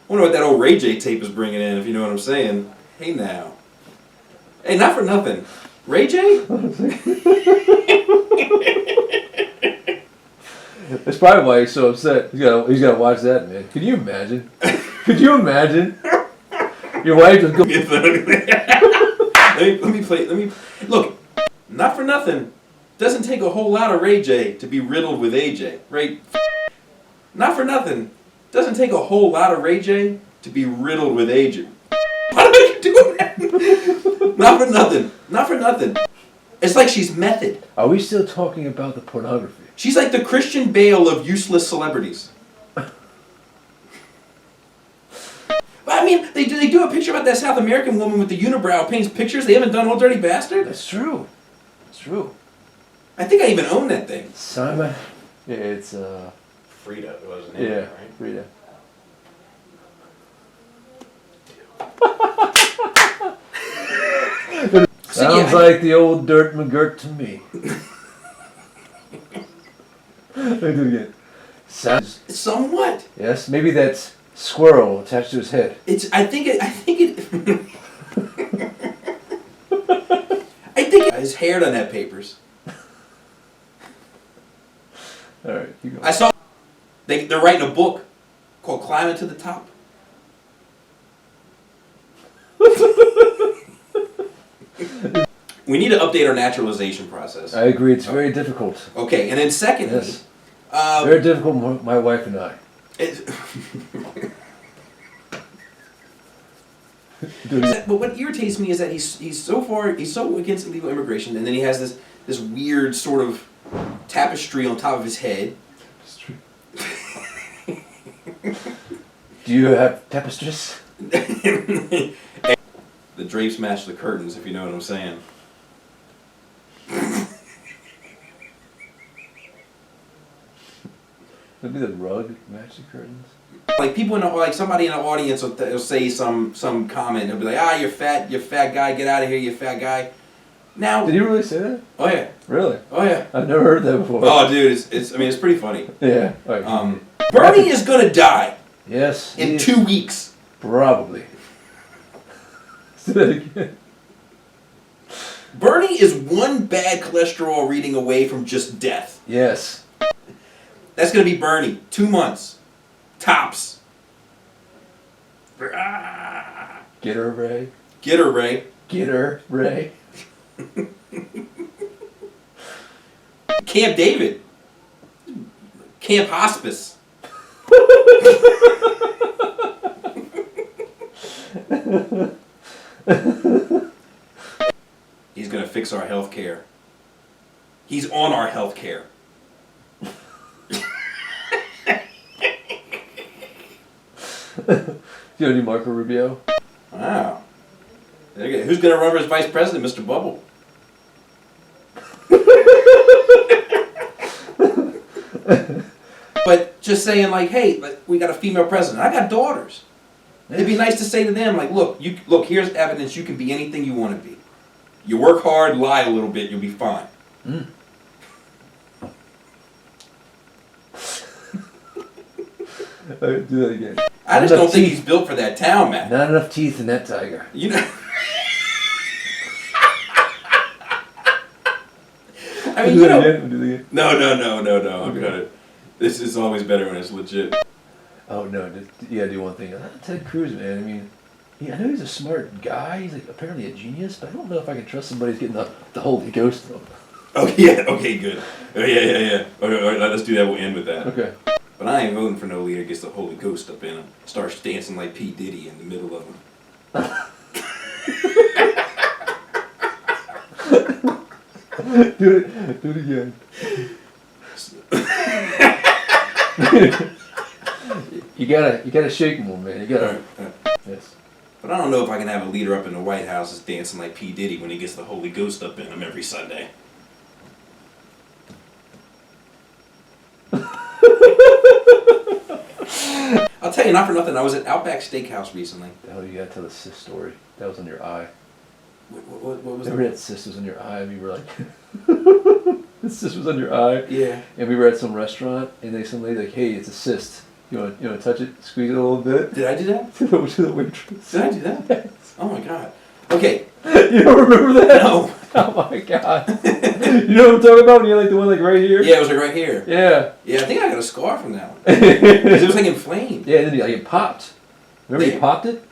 wonder what that old Ray J tape is bringing in, if you know what I'm saying. Hey now. Hey, not for nothing. Ray J? That's probably why he's so upset. He's got to watch that, man. Could you imagine? Could you imagine? Your wife just goes... let me play. Look, not for nothing. Doesn't take a whole lot of Ray J to be riddled with AJ. Right? Not for nothing. Doesn't take a whole lot of Ray J to be riddled with AJ. Why are you doing that? Not for nothing. Not for nothing. It's like she's method. Are we still talking about the pornography? She's like the Christian Bale of useless celebrities. I mean, they do a picture about that South American woman with the unibrow paints pictures. They haven't done Old Dirty Bastard. That's true. That's true. I think I even own that thing. Simon. Yeah, it's Frida wasn't it? Yeah, Right? Frida. Sounds like the old Dirt McGirt to me. Let me do it again. Sounds somewhat. Yes, maybe that's squirrel attached to his head. I think it. His hair done have papers. All right, keep going. I saw they're writing a book called "Climbing to the Top." We need to update our naturalization process. I agree. It's very difficult. Okay, and then secondly, yes, very difficult. My wife and I. But what irritates me is that he's so against illegal immigration, and then he has this weird sort of tapestry on top of his head. Do you have tapestries? The drapes match the curtains, if you know what I'm saying. Maybe the rug match the curtains. Like people like somebody in the audience will say some comment. They'll be like, you fat guy, get out of here, you fat guy. Now, did he really say that? Oh yeah. Really? Oh yeah. I've never heard that before. Oh dude, it's pretty funny. Yeah. Right. Bernie is gonna die. Yes. In 2 weeks. Probably. Say that again. Bernie is one bad cholesterol reading away from just death. Yes. That's gonna be Bernie. 2 months. Tops. Get her, Ray. Get her, Ray. Get her, Ray. Camp David. Camp Hospice. He's gonna fix our health care. He's on our health care. Do you know any Marco Rubio? Wow. Who's going to run for his vice president, Mr. Bubble? But just saying, like, hey, we got a female president. I got daughters. It'd be nice to say to them, like, look, here's evidence you can be anything you want to be. You work hard, lie a little bit, you'll be fine. Mm. Do that again. I just don't think he's built for that town, man. Not enough teeth in that tiger. You know. I mean, you know. No. I'm gonna. This is always better when it's legit. Oh no! You gotta do one thing. Ted Cruz, man. I mean, I know he's a smart guy. He's like apparently a genius, but I don't know if I can trust somebody who's getting the Holy Ghost though. Oh yeah. Okay. Good. Oh yeah. All right, let's do that. We'll end with that. Okay. But I ain't voting for no leader that gets the Holy Ghost up in him. Starts dancing like P. Diddy in the middle of him. Do it again. You gotta shake more, man. You gotta. Yes. But I don't know if I can have a leader up in the White House that's dancing like P. Diddy when he gets the Holy Ghost up in him every Sunday. I'll tell you, not for nothing, I was at Outback Steakhouse recently. The hell, you gotta tell the sis story. That was on your eye. What was Remember that sis was on your eye and we were like... the cyst was on your eye? Yeah. And we were at some restaurant and some lady like, hey, it's a cyst. You want to touch it, squeeze it a little bit? Did I do that? To the waitress. Did I do that? Oh my god. Okay. You don't remember that? No. Oh my god. You know what I'm talking about? When you had like the one like right here? Yeah, it was like right here. Yeah. Yeah, I think I got a scar from that one. 'Cause it was like inflamed. Yeah, and then it popped. Remember you popped it?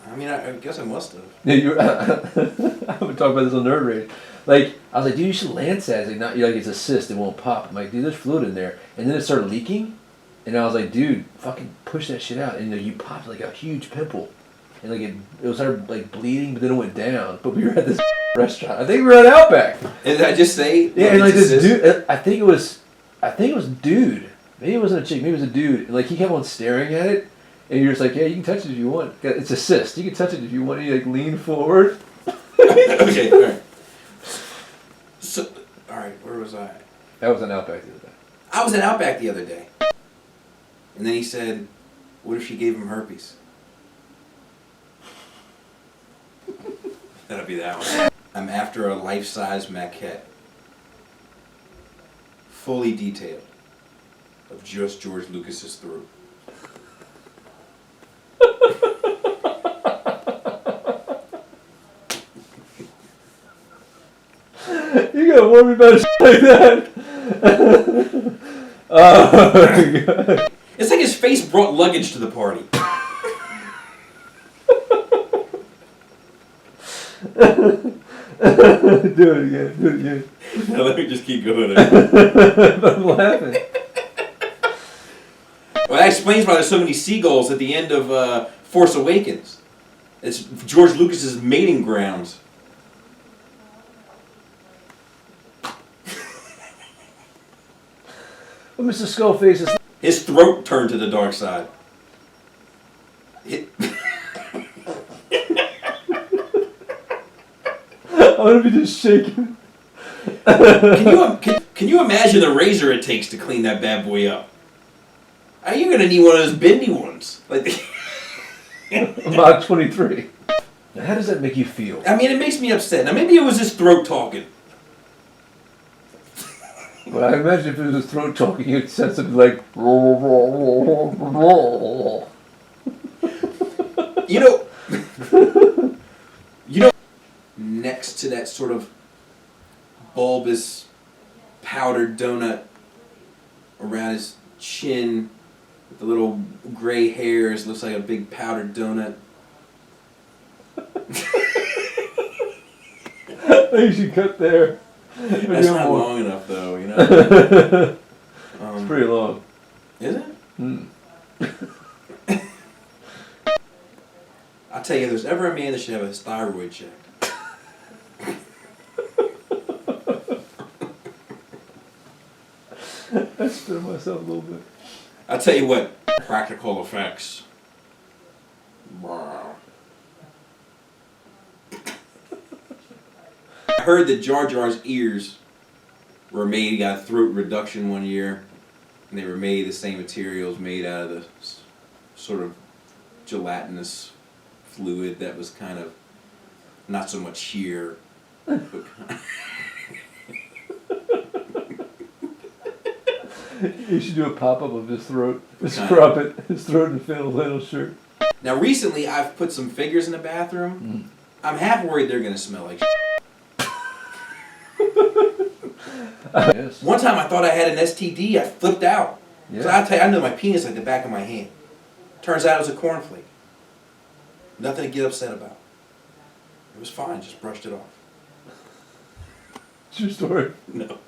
I mean, I guess I must have. Yeah, you. I would talk about this on Nerd Rage. Like, I was like, dude, you should land that. It's like, not, you're like, it's a cyst, it won't pop. I'm like, dude, there's fluid in there. And then it started leaking, and I was like, dude, fucking push that shit out. And you popped like a huge pimple. And like, it started like bleeding, but then it went down. But we were at this restaurant. I think we were at Outback. And did I just say? Yeah, and like this dude, I think it was dude. Maybe it wasn't a chick, maybe it was a dude. And like, he kept on staring at it. And you're just like, yeah, you can touch it if you want. It's a cyst. You can touch it if you want. You like lean forward. Okay, all right. So, all right, where was I? That was an Outback the other day. I was at Outback the other day. And then he said, what if she gave him herpes? That'll be that one. I'm after a life-size maquette. Fully detailed. Of just George Lucas's throat. You gotta warn me about shit like that. Oh my god. It's like his face brought luggage to the party. Do it again. Now let me just keep going. I'm laughing. Well, that explains why there's so many seagulls at the end of Force Awakens. It's George Lucas's mating grounds. Well, Mr. Skullface is... His throat turned to the dark side. I'm gonna be just shaking. Can you imagine the razor it takes to clean that bad boy up? You're gonna need one of those bendy ones. Like Mach 23. Now, how does that make you feel? I mean, it makes me upset. Now, maybe it was his throat talking. Well, I imagine if it was his throat talking, you'd sense something like... You know, next to that sort of bulbous powdered donut around his chin with the little gray hairs, looks like a big powdered donut. You should cut there. That's not long enough, though, you know. It's pretty long. Is it? Mm. I'll tell you, if there's ever a man that should have his thyroid checked. I spit on myself a little bit. I'll tell you what, practical effects. I heard that Jar Jar's ears were made, he got a throat reduction one year, and they were made the same materials made out of the sort of gelatinous fluid that was kind of not so much sheer. You should do a pop-up of his throat. His throat and flannel shirt. Now recently I've put some figures in the bathroom. I'm half worried they're going to smell like Yes. One time I thought I had an STD, I flipped out. Yeah. So I'll tell you, I know my penis like the back of my hand. Turns out it was a cornflake. Nothing to get upset about. It was fine, just brushed it off. True story. No.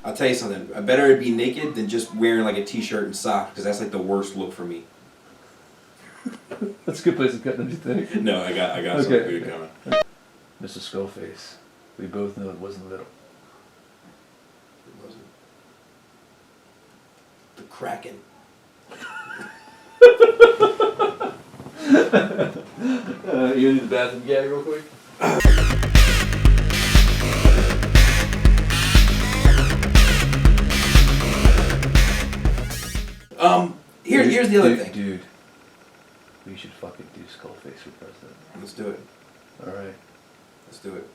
I'll tell you something, I better be naked than just wearing like a t-shirt and socks, because that's like the worst look for me. That's a good place to cut, don't you think? No, I got something good coming. Mr. Skullface, we both know it wasn't little. It wasn't. The Kraken. You need the bathroom gag real quick? Here's the other thing. Dude, we should fucking do Skullface for president. Let's do it. Alright. Let's do it.